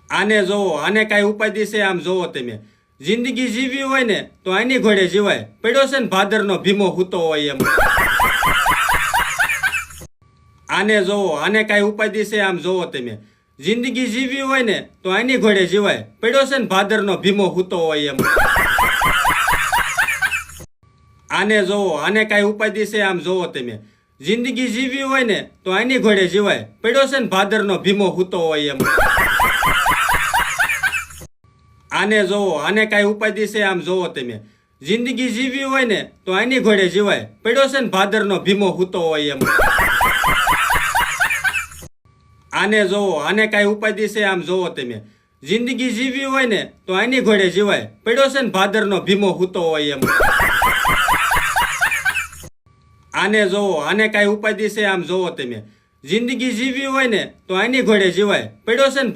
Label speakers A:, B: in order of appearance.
A: આને જોવો, આને કાંઈ ઉપાધિ છે આમ જોવો તમે. જિંદગી જીવી હોય ને તો આની ઘોડે જીવાય, પડ્યો છે ને ભાદરનો ભીમો હૂતો હોય એમ. આને જોવો, આને કાંઈ ઉપાધિ છે આમ જોવો તમે. જિંદગી જીવી હોય ને તો આની ઘોડે જીવાય, પડ્યો છે ને ભાદરનો ભીમો હૂતો હોય એમ. આને જોવો, આને કાંઈ ઉપાધિ છે આમ જોવો તમે. જિંદગી જીવી હોય ને તો આની ઘોડે જીવાય, પડ્યો છે ને ભાદરનો ભીમો હૂતો હોય એમ. આને જોવો, આને કાંઈ ઉપાધિ છે આમ જોવો તમે. જિંદગી જીવી હોય ને તો આની ઘોડે જીવાય, પડ્યો છે ને ભાદરનો ભીમો હૂતો હોય એમ. આને જોવો, આને કાંઈ ઉપાધિ છે આમ જોવો તમે. જિંદગી જીવી હોય ને તો આની ઘોડે જીવાય, પડ્યો છે ને ભાદરનો ભીમો હૂતો હોય એમ. આને જોવો, આને કાંઈ ઉપાધિ છે આમ જોવો તમે. જિંદગી જીવી હોય ને તો આની ઘોડે જીવાય, પડ્યો છે ને